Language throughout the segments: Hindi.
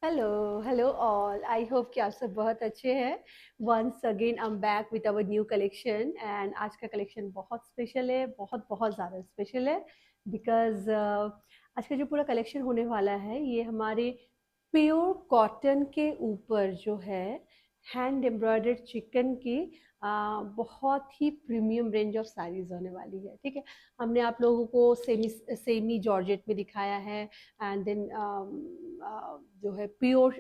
Hello all. आई होप कि आप सब बहुत अच्छे हैं। Once again I am back with our new collection and आज का कलेक्शन बहुत स्पेशल है, बहुत बहुत ज़्यादा स्पेशल है बिकॉज़ आज का जो पूरा कलेक्शन होने वाला है ये हमारे प्योर कॉटन के ऊपर जो है हैंड एम्ब्रॉयडर्ड चिकन की बहुत ही प्रीमियम रेंज ऑफ साड़ीज़ होने वाली है। ठीक है, हमने आप लोगों को सेमी सेमी जॉर्जेट में दिखाया है एंड देन जो है प्योर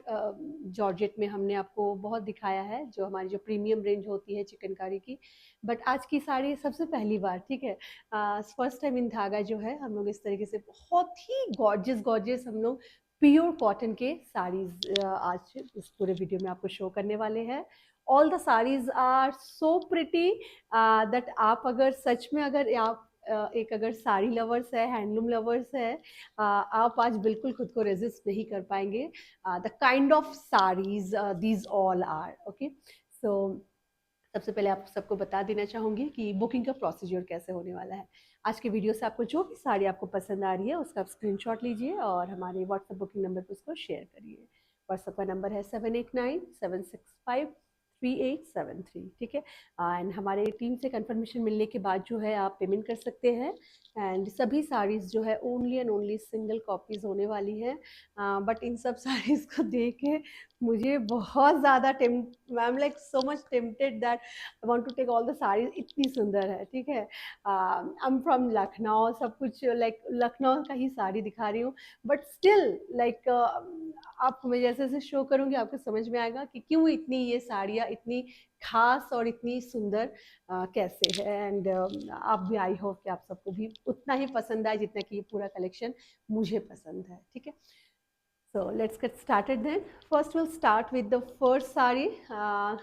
जॉर्जेट में हमने आपको बहुत दिखाया है, जो हमारी जो प्रीमियम रेंज होती है चिकनकारी की। बट आज की साड़ी सबसे पहली बार, ठीक है, फर्स्ट टाइम इन धागा जो है हम लोग इस तरीके से बहुत ही गॉर्जियस गॉर्जियस हम लोग प्योर कॉटन के साड़ीज आज इस पूरे वीडियो में आपको शो करने वाले हैं। All the saris are so pretty that आप अगर सच में अगर आप एक अगर साड़ी लवर्स है, हैंडलूम लवर्स है, आप आज बिल्कुल खुद को रेजिस्ट नहीं कर पाएंगे। The kind of saris these all are okay. So सबसे पहले आप सबको बता देना चाहूँगी कि बुकिंग का प्रोसीजर कैसे होने वाला है। आज के वीडियो से आपको जो भी साड़ी आपको पसंद आ रही है उसका आप स्क्रीनशॉट लीजिए और हमारे व्हाट्सएप बुकिंग नंबर पर उसको शेयर करिए। व्हाट्सएप का नंबर है 7897653873। ठीक है, एंड हमारे टीम से कंफर्मेशन मिलने के बाद जो है आप पेमेंट कर सकते हैं। एंड सभी साड़ीज़ जो है only and only single copies होने वाली है। बट इन सब साड़ीज़ को देख के मुझे बहुत ज़्यादा I am like so much tempted that I want to take all the saris. इतनी सुंदर है। ठीक है, आई एम फ्रॉम लखनऊ, सब कुछ लाइक लखनऊ का ही साड़ी दिखा रही हूँ, बट स्टिल लाइक आपको मैं जैसे जैसे शो करूँगी आपको समझ में आएगा कि क्यों इतनी ये साड़ियाँ इतनी खास और इतनी सुंदर कैसे है। एंड आप भी, आई होप कि आप सबको भी उतना ही पसंद आए जितना कि ये पूरा कलेक्शन मुझे पसंद है। ठीक है, so let's get started then. First, we'll start with the first sari.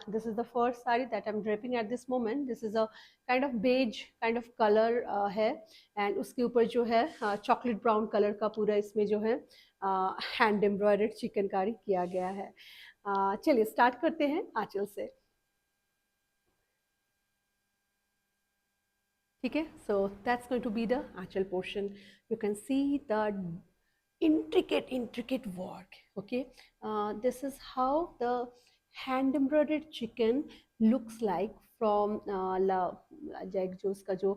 This is the first sari that I'm draping at this moment. This is a kind of beige kind of color है, and उसके ऊपर जो है chocolate brown color का पूरा इसमें जो है hand embroidered चिकनकारी किया गया है। चलिए स्टार्ट करते हैं आंचल से। ठीक है, so that's going to be the Aanchal portion. You can see the intricate work. Okay, this is how the hand embroidered chicken looks like from जो उसका जो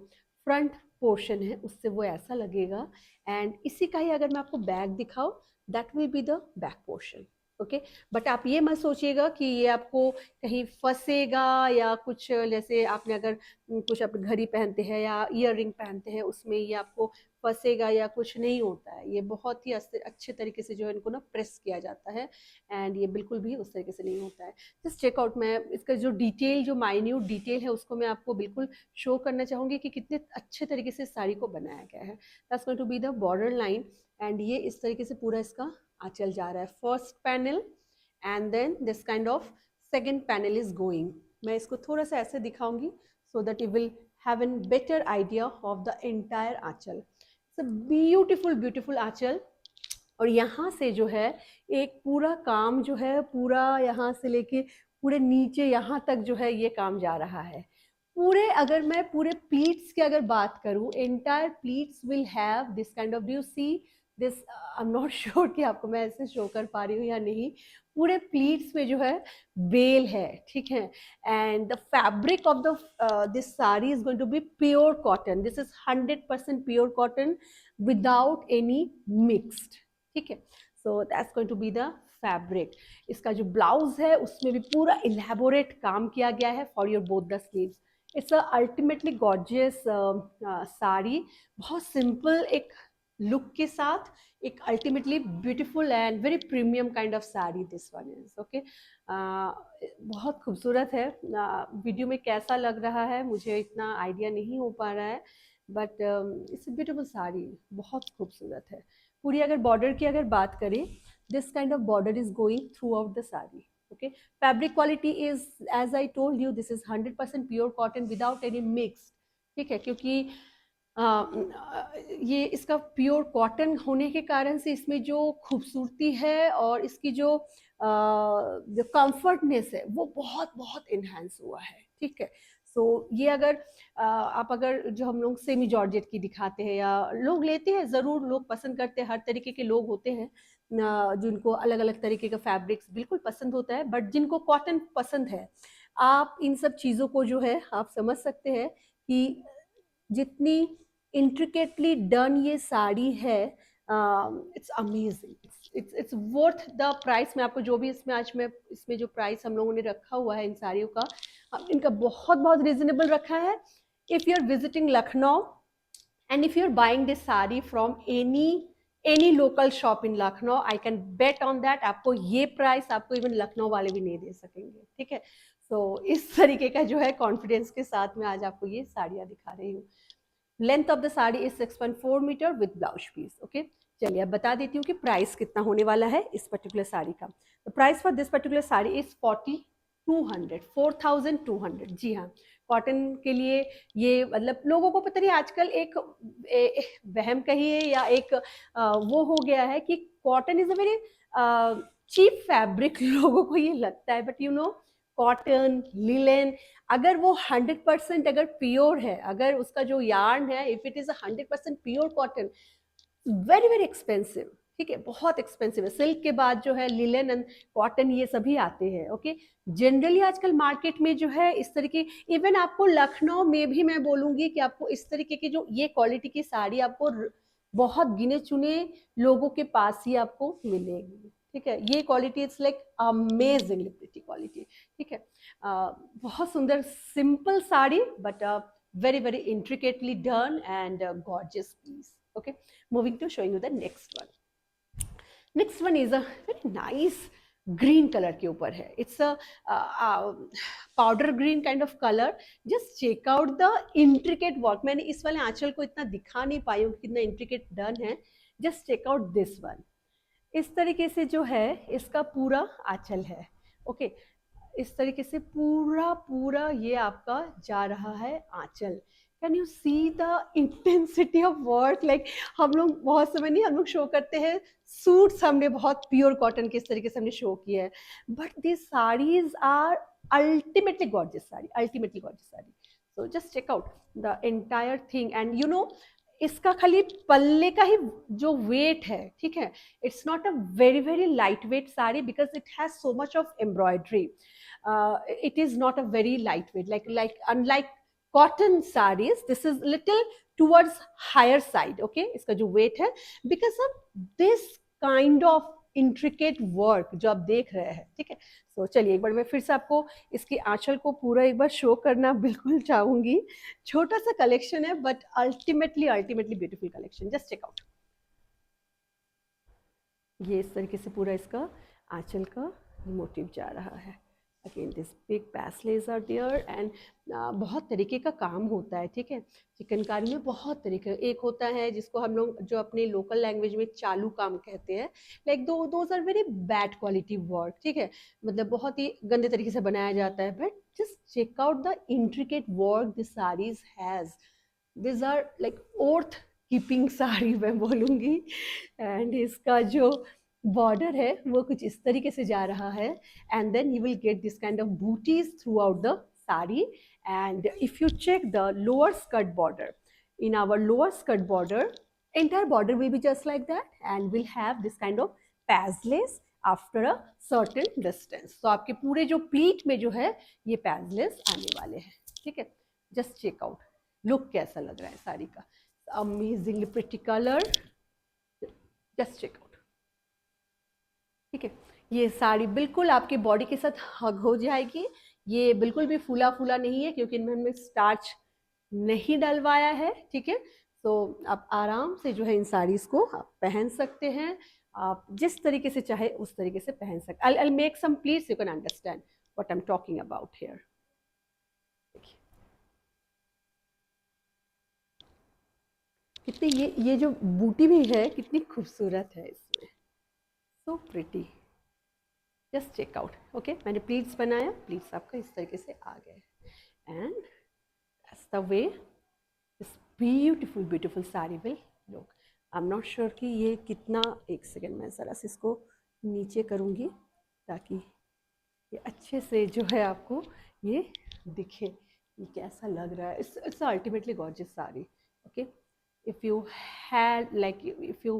फ्रंट पोर्शन है उससे वो ऐसा लगेगा। एंड इसी का ही अगर मैं आपको बैक दिखाऊं, that will be the back portion. Okay, but आप ये मत सोचिएगा कि ये आपको कहीं फंसेगा या कुछ, जैसे आपने अगर कुछ आप घड़ी पहनते हैं या ईयर रिंग पहनते हैं उसमें ये आपको फंसेगा या कुछ नहीं होता है। ये बहुत ही अच्छे तरीके से जो है इनको ना प्रेस किया जाता है एंड ये बिल्कुल भी उस तरीके से नहीं होता है। जस्ट चेकआउट, मैं इसका जो डिटेल, जो माइन्यूट डिटेल है उसको मैं आपको बिल्कुल शो करना चाहूँगी कि कितने अच्छे तरीके से साड़ी को बनाया गया है। That's going to be the border line and ये इस तरीके से पूरा इसका आंचल जा रहा है। First panel and then this kind of second panel is going. मैं इसको थोड़ा सा ऐसे दिखाऊंगी so that you will have a better idea of the entire Aanchal. It's a beautiful आंचल। और यहाँ से जो है एक पूरा काम जो है पूरा यहाँ से लेके पूरे नीचे यहाँ तक जो है ये काम जा रहा है। पूरे, अगर मैं पूरे प्लीट्स की अगर बात करूँ, entire pleats will have this kind of, do you see this, I am not sure कि आपको मैं ऐसे शो कर पा रही हूँ या नहीं। पूरे प्लीट्स में जो है बेल है। ठीक है, and the fabric of the this sari is going to be pure cotton. This is 100% pure cotton without any mixed. ठीक है, so that's going to be the fabric. इसका जो ब्लाउज है उसमें भी पूरा इलेबोरेट काम किया गया है for your both the sleeves. It's a ultimately gorgeous sari, बहुत सिंपल एक लुक के साथ एक ultimately beautiful and very premium kind of sari this one is okay. बहुत खूबसूरत है। वीडियो में कैसा लग रहा है मुझे इतना आइडिया नहीं हो पा रहा है, बट इट्स ब्यूटीफुल साड़ी, बहुत खूबसूरत है। पूरी अगर बॉर्डर की अगर बात करें, this kind of border is going throughout the sari. Okay, fabric quality is, as I told you, this is 100% pure cotton without any mix. ठीक है, क्योंकि ये इसका प्योर कॉटन होने के कारण से इसमें जो खूबसूरती है और इसकी जो कंफर्टनेस है वो बहुत बहुत इन्हांस हुआ है। ठीक है, सो ये अगर आप अगर जो हम लोग सेमी जॉर्जेट की दिखाते हैं या लोग लेते हैं, ज़रूर लोग पसंद करते हैं, हर तरीके के लोग होते हैं, जिनको अलग अलग तरीके का फैब्रिक्स बिल्कुल पसंद होता है, बट जिनको कॉटन पसंद है, आप इन सब चीज़ों को जो है आप समझ सकते हैं कि जितनी इंट्रिकेटली डन ये साड़ी है, it's amazing, it's worth the price. मैं आपको जो भी इसमें आज मैं इसमें जो प्राइस हम लोगों ने रखा हुआ है इन साड़ियों का, इनका बहुत बहुत रिजनेबल रखा है। If you are visiting Lucknow and if you're buying this sari from any local shop in Lucknow, I can bet on that आपको ये प्राइस आपको इवन लखनऊ वाले भी नहीं दे सकेंगे, ठीक है। तो इस तरीके का जो है कॉन्फिडेंस के साथ मैं आज आपको ये साड़ियाँ दिखा रही हूँ। Length of the sari is 6.4 metre with blouse piece. Okay, चलिए अब बता देती हूँ कि प्राइस कितना होने वाला है इस पर्टिकुलर साड़ी का। The price for this particular sari is 4200 जी हाँ। कॉटन के लिए ये मतलब लोगों को पता नहीं आजकल एक वहम कहिए या एक वो हो गया है कि cotton is a very cheap fabric लोगों को ये लगता है, but you know cotton linen अगर वो 100% अगर प्योर है, अगर उसका जो यार्न है if it is 100% pure cotton, very very expensive, ठीक है, बहुत एक्सपेंसिव है। सिल्क के बाद जो है लिलन एंड कॉटन ये सभी आते हैं। ओके, जनरली आजकल मार्केट में जो है इस तरीके, इवन आपको लखनऊ में भी मैं बोलूंगी कि आपको इस तरीके की जो ये क्वालिटी की साड़ी आपको बहुत गिने चुने लोगों के पास ही आपको मिलेगी, ठीक है। ये quality it's like amazingly pretty quality, ठीक है। बहुत सुंदर simple sari but very very intricately done and gorgeous piece. Okay, moving to showing you the next one. Next one is a very nice green color के ऊपर है. It's a powder green kind of color. Just check out the intricate work. मैंने इस वाले आंचल को इतना दिखा नहीं पाई हूँ कितना intricate done है. Just check out this one. इस तरीके से जो है इसका पूरा आंचल है. ओके, इस तरीके से पूरा पूरा ये आपका जा रहा है आंचल. Can you see the intensity of work? Like हम लोग बहुत समय नहीं हम लोग शो करते हैं सूट्स, हमने बहुत प्योर कॉटन के इस तरीके से हमने शो किया है, but this saris are ultimately gorgeous sari, ultimately gorgeous sari. So just check out the entire thing and you know इसका खाली पल्ले का ही जो वेट है, ठीक है, it's not a very very light weight sari because it has so much of embroidery. it is not a very lightweight like unlike cotton sarees, this is little towards higher side. Okay, इसका जो weight है because of this kind of intricate work जो आप देख रहे हैं, ठीक है. तो चलिए एक बार मैं फिर से आपको इसकी आंचल को पूरा एक बार शो करना बिल्कुल चाहूंगी. छोटा सा कलेक्शन है but ultimately beautiful collection. Just check out. ये इस तरीके से पूरा इसका आंचल का मोटिव जा रहा है. Again this big paisleys are there and बहुत तरीके का काम होता है, ठीक है. चिकनकारी में बहुत तरीके, एक होता है जिसको हम लोग जो अपने लोकल लैंग्वेज में चालू काम कहते हैं, like those are very bad quality work, ठीक है, मतलब बहुत ही गंदे तरीके से बनाया जाता है. But just check out the intricate work this saris has. This are like worth keeping sari मैं बोलूँगी. एंड इसका जो बॉर्डर है वो कुछ इस तरीके से जा रहा है and then you will get this kind of booties throughout the sari. And if you check the lower skirt border, in our lower skirt border entire border will be just like that and will have this kind of paisleys after a certain distance. तो आपके पूरे जो प्लीट में जो है ये पैजलेस आने वाले हैं, ठीक है. जस्ट चेक आउट लुक कैसा लग रहा है साड़ी का. Amazingly pretty colour. Just check out, ठीक है. ये साड़ी बिल्कुल आपके बॉडी के साथ हग हो जाएगी. ये बिल्कुल भी फूला फूला नहीं है क्योंकि इनमें स्टार्च नहीं डलवाया है, ठीक है. तो आप आराम से जो है इन साड़ीज को आप पहन सकते हैं. आप जिस तरीके से चाहे उस तरीके से पहन सकते. I'll make some pleats, you can understand what I'm talking about here. कितनी ये जो बूटी भी है कितनी खूबसूरत है इसमें. So pretty. Just check out. Okay, मैंने प्लीट्स बनाया, प्लीट्स आपका इस तरीके से आ गए and that's the way this beautiful sari will look. I am not sure कि ये कितना, एक सेकेंड मैं ज़रा से इसको नीचे करूँगी ताकि ये अच्छे से जो है आपको ये दिखे ये कैसा लग रहा है. It's ultimately gorgeous sari. Okay, if you had like if you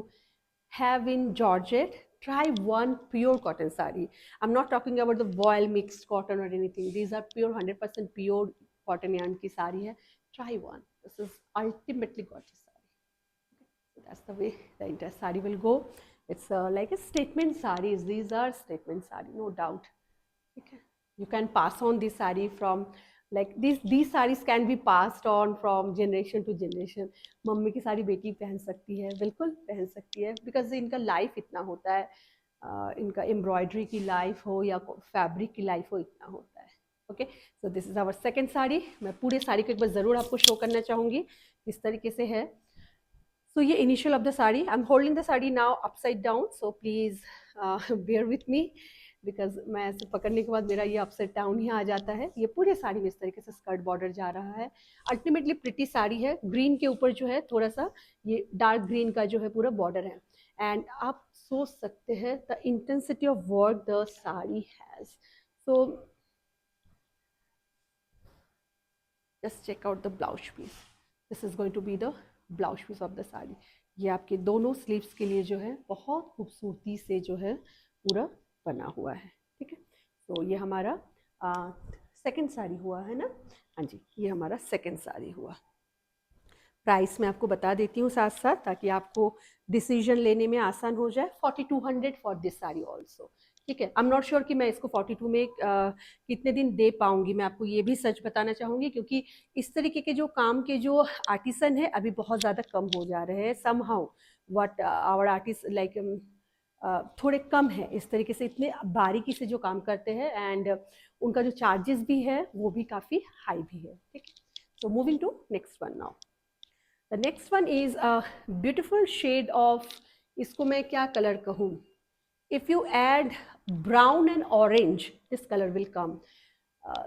have in Georgette try one pure cotton sari. I'm not talking about the voile mixed cotton or anything. These are pure 100% pure cotton yarn की साड़ी है. Try one. This is ultimately gorgeous sari. So that's the way the entire sari will go. It's like a statement saris. These are statement sari, no doubt. Okay. You can pass on this sari from like these saris can be passed on from generation to generation. Mummy की साड़ी बेटी पहन सकती है, बिल्कुल पहन सकती है, बिकॉज इनका लाइफ इतना होता है, इनका एम्ब्रॉयडरी की लाइफ हो या फैब्रिक की लाइफ हो, इतना होता है. Okay, so this is our second sari. मैं पूरे साड़ी को एक बार ज़रूर आपको शो करना चाहूँगी किस तरीके से है. So ये initial of the sari. I'm holding the sari now upside down. So please bear with me because मैं ऐसे पकड़ने के बाद मेरा ये upside down ही आ जाता है. ये पूरे साड़ी में इस तरीके से स्कर्ट बॉर्डर जा रहा है. अल्टीमेटली प्रिटी साड़ी है. ग्रीन के ऊपर जो है थोड़ा सा ये डार्क ग्रीन का जो है पूरा बॉर्डर है. एंड आप सोच सकते हैं the intensity of work the sari has. So just check out the blouse piece. This is going to be the blouse piece of the sari. ये आपके दोनों स्लीव्स के लिए जो है बहुत खूबसूरती से जो है पूरा बना हुआ है. ठीक है, तो ये हमारा सेकंड साड़ी हुआ है ना. हाँ जी, ये हमारा सेकंड साड़ी हुआ. प्राइस मैं आपको बता देती हूँ साथ साथ ताकि आपको डिसीजन लेने में आसान हो जाए. 4200 फॉर दिस साड़ी ऑल्सो. ठीक है, आई एम नॉट श्योर कि मैं इसको 42 में कितने दिन दे पाऊंगी. मैं आपको ये भी सच बताना चाहूँगी क्योंकि इस तरीके के जो काम के जो आर्टिसन है अभी बहुत ज़्यादा कम हो जा रहे हैं. Somehow what our artist like थोड़े कम है इस तरीके से, इतने बारीकी से जो काम करते हैं. एंड उनका जो चार्जेस भी है वो भी काफ़ी हाई भी है. ठीक है, so moving to next one now. The next one is a beautiful shade of, इसको मैं क्या कलर कहूँ. If you add brown and orange, this color will come.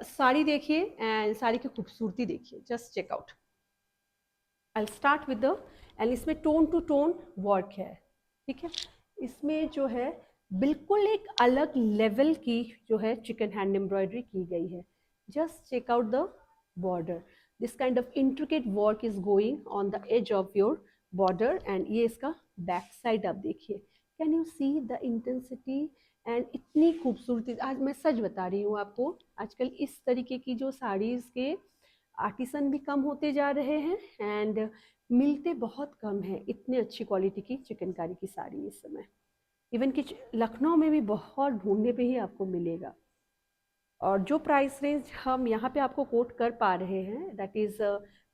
Sari देखिए एंड साड़ी की खूबसूरती देखिए. Just check out. I'll start with the, and इसमें टोन टू टोन वर्क है. ठीक है, इसमें जो है बिल्कुल एक अलग लेवल की जो है चिकन हैंड एम्ब्रॉयडरी की गई है. Just check out the border. This kind of intricate work is going on the edge of your border. And ये इसका बैक साइड आप देखिए. Can you see the intensity and इतनी खूबसूरती. आज मैं सच बता रही हूँ आपको, आजकल इस तरीके की जो साड़ीज़ के आर्टिसन भी कम होते जा रहे हैं एंड मिलते बहुत कम है इतने अच्छी क्वालिटी की चिकनकारी की साड़ी इस समय. इवन कि लखनऊ में भी बहुत ढूंढने पे ही आपको मिलेगा. और जो प्राइस रेंज हम यहाँ पे आपको कोट कर पा रहे हैं that is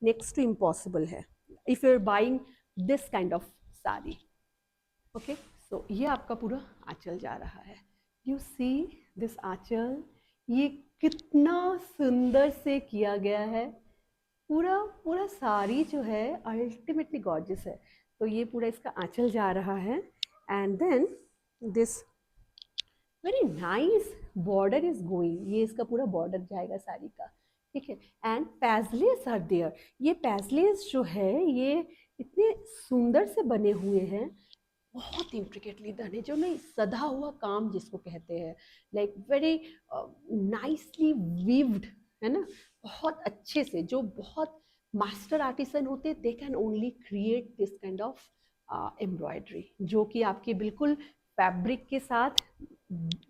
next to impossible है if you are buying this kind of sari. Okay, so ये आपका पूरा आंचल जा रहा है. यू सी दिस आंचल, ये कितना सुंदर से किया गया है. पूरा पूरा साड़ी जो है अल्टीमेटली गॉर्जियस है. तो ये पूरा इसका आंचल जा रहा है. And then this very nice border is going. ये इसका पूरा बॉर्डर जाएगा साड़ी का. ठीक है, एंड पैजलेस आर देयर. ये पैजलेस जो है ये इतने सुंदर से बने हुए हैं, बहुत इंट्रिकेटली डन है. जो नहीं सधा हुआ काम जिसको कहते हैं, लाइक वेरी नाइसली वीव्ड है ना, बहुत अच्छे से. जो बहुत मास्टर आर्टिसन होते they can only create this kind of embroidery जो कि आपके बिल्कुल फैब्रिक के साथ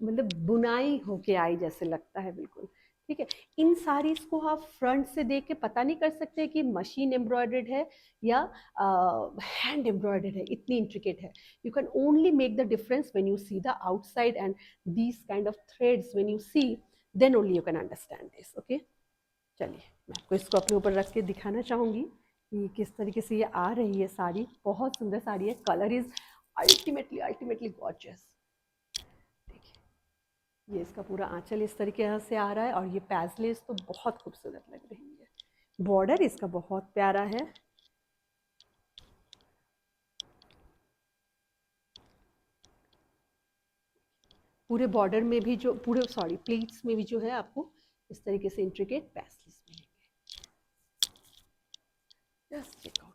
मतलब बुनाई होके आई जैसे लगता है बिल्कुल. ठीक है, इन साड़ीज़ को आप फ्रंट से देख के पता नहीं कर सकते कि मशीन एम्ब्रॉयडर्ड है या हैंड एम्ब्रॉयडर्ड है, इतनी इंट्रिकेट है. You can only make the difference when you see the outside and these kind of threads when you see, then only you can understand this. Okay, चलिए मैं आपको इसको अपने ऊपर रख के दिखाना चाहूँगी कि किस तरीके से ये आ रही है साड़ी. बहुत सुंदर साड़ी है. Colour is ultimately gorgeous. ये इसका पूरा आंचल इस तरीके से आ रहा है और ये पैजलेस तो बहुत खूबसूरत लग रही है. बॉर्डर इसका बहुत प्यारा है. पूरे बॉर्डर में भी जो पूरे प्लीट्स में भी जो है आपको इस तरीके से इंट्रिकेट पैजलेस मिलेंगे. Just check out.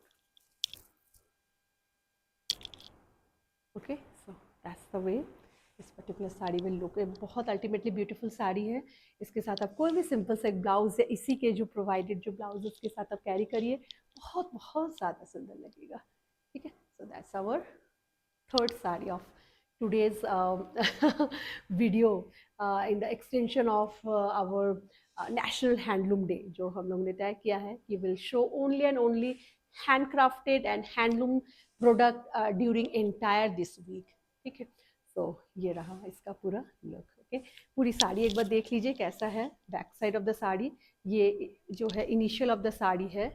Okay, so that's the way इस पर्टिकुलर साड़ी में लुक है. बहुत अल्टीमेटली ब्यूटीफुल साड़ी है. इसके साथ आप कोई भी सिंपल सा एक ब्लाउज या इसी के जो प्रोवाइडेड जो ब्लाउज उसके साथ आप कैरी करिए, बहुत बहुत ज़्यादा सुंदर लगेगा. ठीक है, so that's our third sari of today's video in the extension of our National Handloom Day, जो हम लोग ने तय किया है कि will show only and only handcrafted and handloom product during entire this week. ठीक है, so ये रहा इसका पूरा लुक. ओके, पूरी साड़ी एक बार देख लीजिए कैसा है. Back side of the sari ये जो है इनिशियल ऑफ द साड़ी है.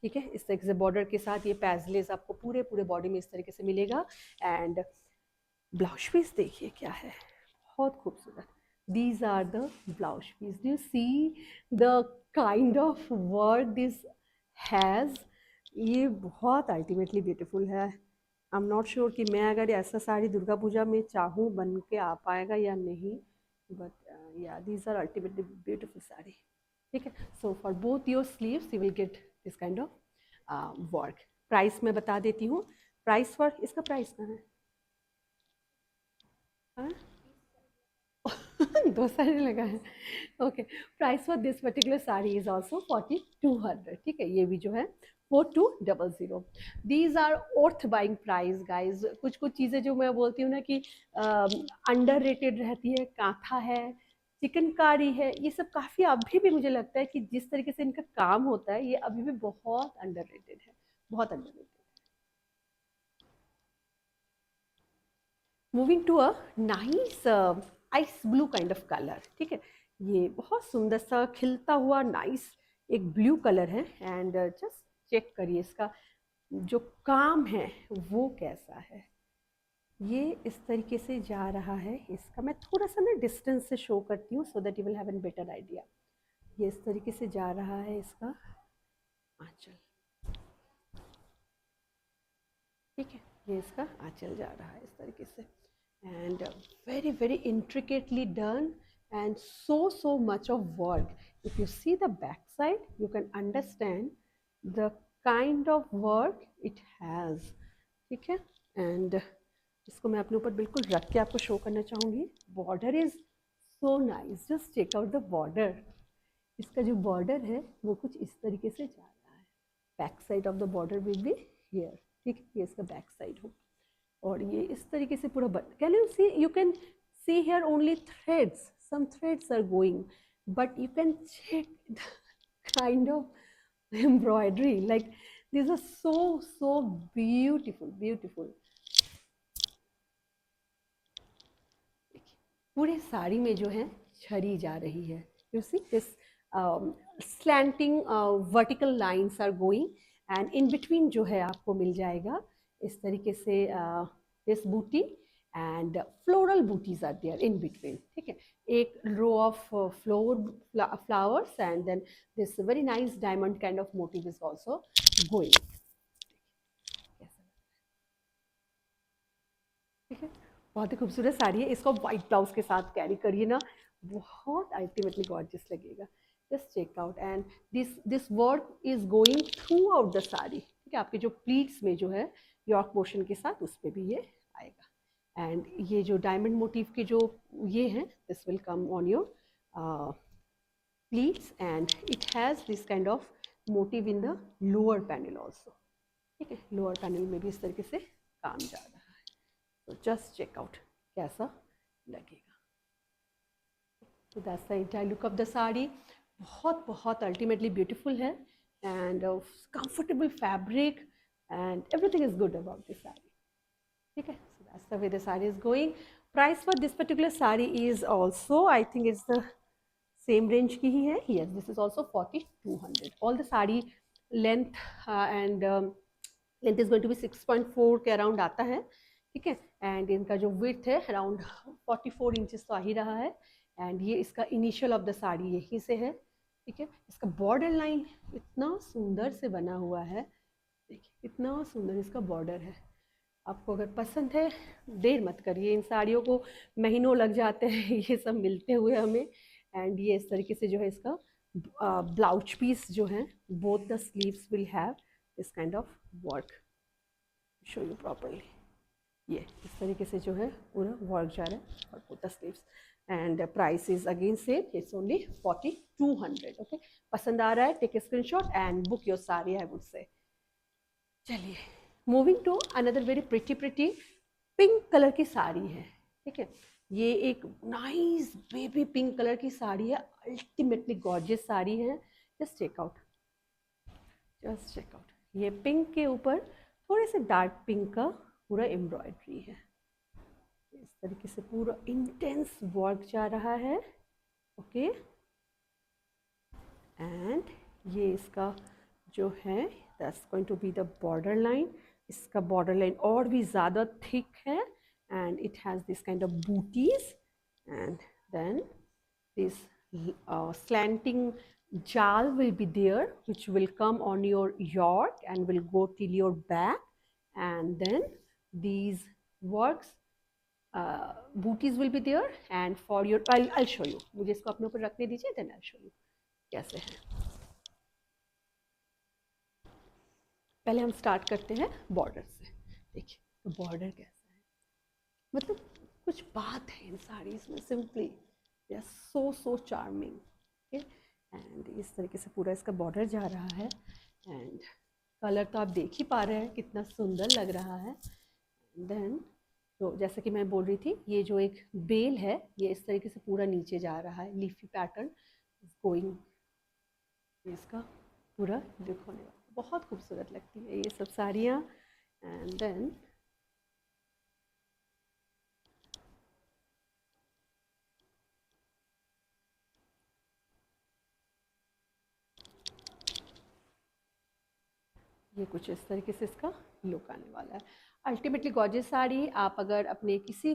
ठीक है, इस तरीके से बॉर्डर के साथ ये पैजलेस आपको पूरे पूरे बॉडी में इस तरीके से मिलेगा. एंड ब्लाउज पीस देखिए क्या है, बहुत खूबसूरत. These are the blouse piece. Do you see the kind of work this has. ये बहुत अल्टीमेटली ब्यूटीफुल है. आई एम नॉट श्योर कि मैं अगर ऐसा साड़ी दुर्गा पूजा में चाहूँ बन के आ पाएगा या नहीं, but yeah these are ultimately beautiful sari. ठीक है, so for both your sleeves you will get this kind of work. Price मैं बता देती हूँ. प्राइस फॉर इसका प्राइस क्या है? हाँ? 2 साड़ी लगा है. Okay, price for this particular sari is also 4200. ठीक है, ये भी जो है 4200. These are worth buying price guys. कुछ कुछ चीज़ें जो मैं बोलती हूँ ना कि अंडर रेटेड रहती है, कांथा है, चिकनकारी है, ये सब काफ़ी अभी भी मुझे लगता है कि जिस तरीके से इनका काम होता है ये अभी भी बहुत अंडर रेटेड है, बहुत underrated. Moving to a nice ice blue kind of colour. ठीक है, ये बहुत सुंदर सा खिलता हुआ नाइस एक ब्लू कलर है. एंड जस्ट चेक करिए इसका जो काम है वो कैसा है. ये इस तरीके से जा रहा है. इसका मैं थोड़ा सा ना डिस्टेंस से शो करती हूँ so that you will have an better idea. ये इस तरीके से जा रहा है इसका आंचल. ठीक है, ये इसका आंचल जा रहा है इस तरीके से. And very very intricately done and so much of work. If you see the back side you can understand the kind of work it has. ठीक है, एंड इसको मैं अपने ऊपर बिल्कुल रख के आपको शो करना चाहूँगी. Border is so nice. Just check out the border. इसका जो बॉर्डर है वो कुछ इस तरीके से जा रहा है. Back side of the border will be here. ठीक है, ये इसका बैक साइड हो और ये इस तरीके से पूरा but. Can you see, you can see here only threads, some threads are going, but you can check the kind of embroidery, like these are so beautiful, beautiful. पूरे साड़ी में जो है छरी जा रही है. you see this slanting vertical lines are going and in between जो है आपको मिल जाएगा इस तरीके से this booty and floral booties are there in between. ठीक है, एक row of flowers and then this very nice diamond kind of motif is also going. ठीक है, बहुत ही खूबसूरत साड़ी है. इसको वाइट ब्लाउज के साथ कैरी करिए ना, बहुत अल्टीमेटली गॉर्जियस लगेगा. Just check out. And this work is going throughout the sari. ठीक है, आपके जो प्लीट्स में जो है यॉर्क पोर्शन के साथ उस पर भी ये आएगा. एंड ये जो डायमंड मोटिव के जो ये हैं this will come on your pleats and it has this kind of motive in the lower panel also. ठीक है, लोअर पैनल में भी इस तरीके से काम जा रहा है. तो जस्ट चेक आउट कैसा लगेगा. तो that's the entire look of the sari. बहुत बहुत अल्टीमेटली ब्यूटीफुल है and comfortable fabric and everything is good about this sari. ठीक है, that's the way the saree is going. Price for this particular saree is also, I think it's the same range की ही है. Yes, this is also 4200. All the saree length and length is going to be 6.4 के अराउंड आता है. ठीक है, एंड इनका जो width है अराउंड 44 इंचेस तो आ ही रहा है. एंड ये इसका इनिशियल ऑफ द साड़ी यहीं से है. ठीक है, इसका बॉर्डर लाइन इतना सुंदर से बना हुआ है. देखिए इतना सुंदर इसका बॉर्डर है. आपको अगर पसंद है देर मत करिए. इन साड़ियों को महीनों लग जाते हैं ये सब मिलते हुए हमें. एंड ये इस तरीके से जो है इसका ब्लाउज पीस जो है both the sleeves will have this kind of work. Show you properly. ये इस तरीके से जो है पूरा वर्क जा रहा है और both the sleeves. And price is again same, it's only 4200. Okay, पसंद आ रहा है take a screenshot and book your sari I would say. चलिए moving to another very pretty pink colour की साड़ी है. ठीक है। ये एक नाइस बेबी पिंक कलर की साड़ी है, अल्टीमेटली गॉर्जियस साड़ी है। Just check out, just check out. ये पिंक के ऊपर थोड़े से डार्क पिंक का पूरा एम्ब्रॉयडरी है। इस तरीके से पूरा इंटेंस वर्क जा रहा है। ओके, एंड ये इसका जो है that's going to be the border line. इसका बॉर्डर लाइन और भी ज़्यादा थिक है, and it has this kind of butis, and then this slanting jal will be there, which will come on your yoke and will go till your back, and then these works booties will be there, and for your I'll show you। मुझे इसको अपने ऊपर रखने दीजिए, then I'll show you कैसे है। पहले हम स्टार्ट करते हैं बॉर्डर से। देखिए तो बॉर्डर कैसा है, मतलब कुछ बात है इन साड़ीज़ में, simply they are so charming. Okay, and इस तरीके से पूरा इसका बॉर्डर जा रहा है, एंड कलर तो आप देख ही पा रहे हैं कितना सुंदर लग रहा है। देन तो जैसे कि मैं बोल रही थी, ये जो एक बेल है ये इस तरीके से पूरा नीचे जा रहा है, लीफी पैटर्न गोइंग। इसका पूरा लुक होने वाला, बहुत खूबसूरत लगती है ये सब साड़ियाँ। एंड देन ये कुछ इस तरीके से इसका लुक आने वाला है। अल्टीमेटली गॉर्जियस साड़ी आप अगर अपने किसी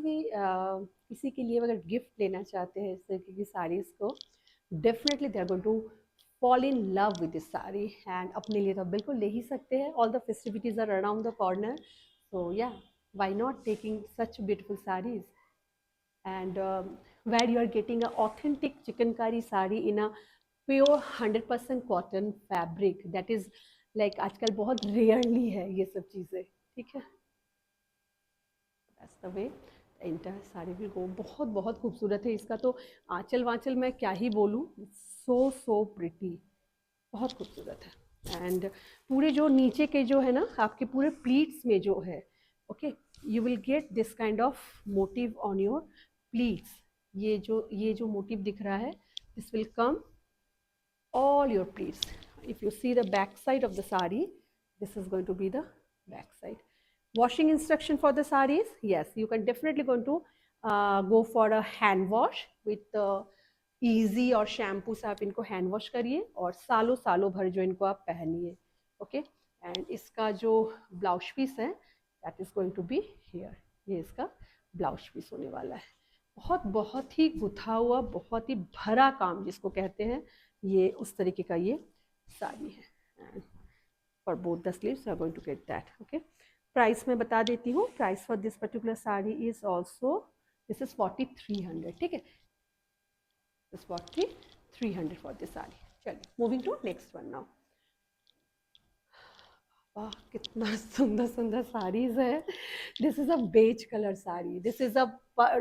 के लिए अगर गिफ्ट लेना चाहते हैं इस तरीके की साड़ीज़ को, definitely they are going to fall in love with this sari. And अपने लिए तो बिल्कुल ले ही सकते हैं, all the festivities are around the corner, so या why not taking such beautiful saris. and where you are getting a authentic chikankari sari in a pure 100% cotton fabric, that is like आजकल बहुत रेयरली है ये सब चीज़ें। ठीक है, that's the way inter sari भी को बहुत बहुत खूबसूरत है। इसका तो आंचल वांचल मैं क्या ही बोलूँ, सो प्रिटी, बहुत खूबसूरत है। एंड पूरे जो नीचे के जो है ना आपके पूरे प्लीट्स में जो है, okay, you will get this kind of motive on your pleats. ये जो मोटिव दिख रहा है, this will come all your pleats। if you see the back side of the sari, this is going to be the back side। washing instruction for the sarees, yes, you can definitely going to go for a hand wash with easy और शैम्पू से आप इनको हैंड वॉश करिए और सालों सालों भर जो इनको आप पहनिए। ओके, एंड इसका जो ब्लाउज पीस है that is going to be here. ये इसका ब्लाउज पीस होने वाला है। बहुत ही गुथा हुआ, बहुत ही भरा काम जिसको कहते हैं, ये उस तरीके का ये साड़ी है। For both the sleeves are going to get that. Okay, price मैं बता देती हूँ। Price for this particular sari is also, this is 4300। ठीक है, दिस 4300 फॉर दिस साड़ी। चलिए moving to next one now. वाह कितना सुंदर सुंदर साड़ीज है। This is a beige colour sari. This is a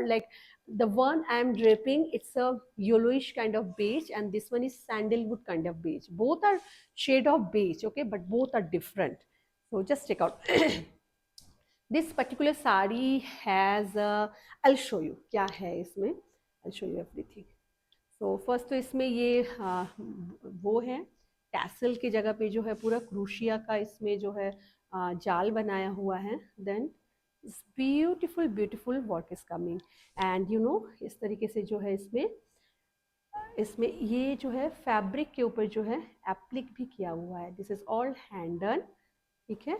like the one I am draping, it's a yellowish kind of beige, and this one is sandalwood kind of beige. Both are shade of beige, okay, but both are different. So just check out this particular sari has I'll show you क्या है इसमें, I'll show you everything। so first तो इसमें ये वो है टैसल की जगह पे जो है पूरा क्रूशिया का इसमें जो है जाल बनाया हुआ है। Then beautiful beautiful work is coming, and you know इस तरीके से जो है इसमें ये जो है फैब्रिक के ऊपर जो है एप्लिक भी किया हुआ है। This is all hand done. ठीक है,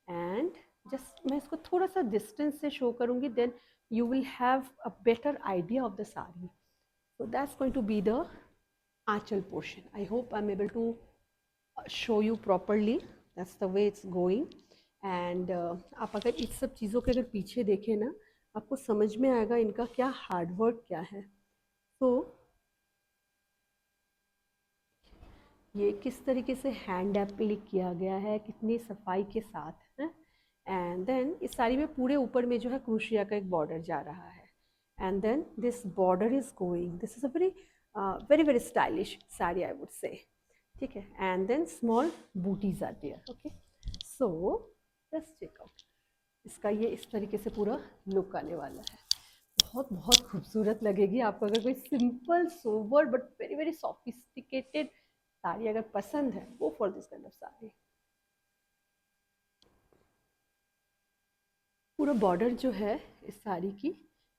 एंड जस्ट मैं इसको थोड़ा सा डिस्टेंस से शो करूँगी, then you will have a better idea of the sari. So that's going to be the आंचल portion. I hope I am able to show you properly, that's the way it's going। and आप अगर इस सब चीज़ों के अगर पीछे देखें ना, आपको समझ में आएगा इनका क्या हार्ड वर्क क्या है। तो ये किस तरीके से हैंड एप्लिक किया गया है, कितनी सफाई के साथ है। एंड देन इस साड़ी में पूरे ऊपर में जो है क्रूशिया का एक बॉर्डर जा रहा है, and then this border is going, this is a very very stylish sari I would say. ठीक है, and then small butis are there. Okay, so just check out इसका ये इस तरीके से पूरा लुक आने वाला है। बहुत बहुत खूबसूरत लगेगी आपको। अगर कोई simple sober but very very sophisticated sari अगर पसंद है, go for this kind of sari. पूरा बॉर्डर जो है इस साड़ी की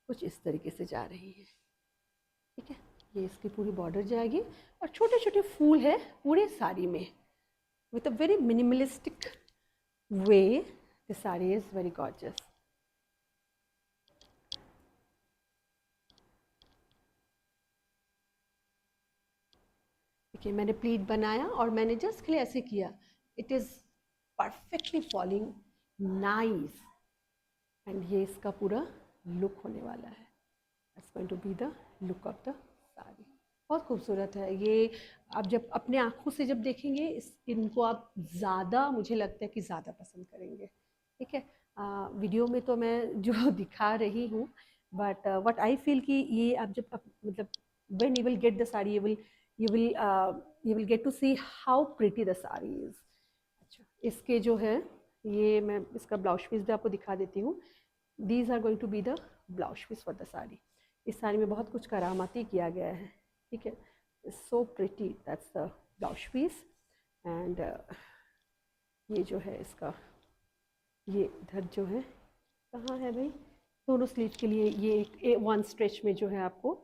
कुछ इस तरीके से जा रही है, ठीक है। ये इसकी पूरी बॉर्डर जाएगी और छोटे छोटे फूल है पूरे साड़ी में, with a very minimalistic way. The sari is very gorgeous. देखिए मैंने प्लीट बनाया और मैंने जस्ट के लिए ऐसे किया, it is perfectly falling nice. And ये इसका पूरा लुक होने वाला है। It's going to be the look of the sari. बहुत खूबसूरत है ये। आप जब अपने आँखों से जब देखेंगे इनको आप ज़्यादा, मुझे लगता है कि ज़्यादा पसंद करेंगे, ठीक है। वीडियो में तो मैं जो दिखा रही हूँ, बट व्हाट आई फील कि ये आप जब मतलब when you will get the sari, you will get to see how pretty the sari is. अच्छा, इसके जो है, ये मैं इसका ब्लाउज पीस भी आपको दिखा देती हूँ। These are going to be the blouse piece for the sari. इस साड़ी में बहुत कुछ करामाती किया गया है, ठीक है। So pretty, that's the blouse piece. And ये जो है इसका, ये इधर जो है, कहाँ है भाई, दोनों स्लीव के लिए ये एक वन स्ट्रेच में जो है आपको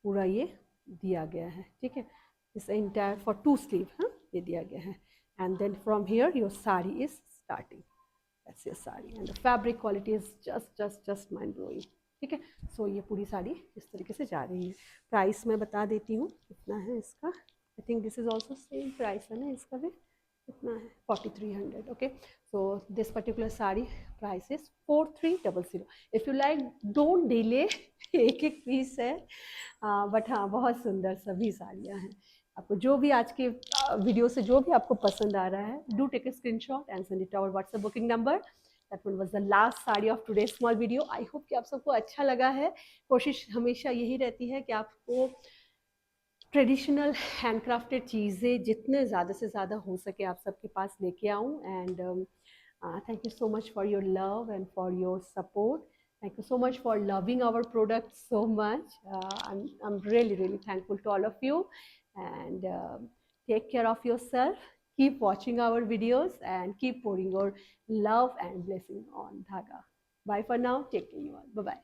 पूरा ये दिया गया है, ठीक है। इस एंटायर फॉर टू स्लीव, हाँ, ये दिया गया है। And then from here your sari is starting. That's your sari and the fabric quality is just mind blowing, ठीक है। सो ये पूरी साड़ी इस तरीके से जा रही है। प्राइस मैं बता देती हूँ कितना है इसका। I think this is also same price है ना इसका भी, कितना है, 4300। Okay, so this particular sari price is 4300। If you like don't delay, एक एक पीस है, बट हाँ बहुत सुंदर सभी साड़ियाँ हैं। आपको जो भी आज के वीडियो से जो भी आपको पसंद आ रहा है, do take a screenshot and send it our WhatsApp booking number. That one was the last sari of today small video. I hope कि आप सबको अच्छा लगा है। कोशिश हमेशा यही रहती है कि आपको ट्रेडिशनल हैंडक्राफ्टेड चीज़ें जितने ज़्यादा से ज़्यादा हो सके आप सबके पास लेके आऊँ। And thank you so much for your love and for your support. Thank you so much for loving our products so much. I'm really, really thankful to all of you. And take care of yourself. Keep watching our videos and keep pouring your love and blessing on Dhaga. Bye for now. Take care, you all. Bye bye.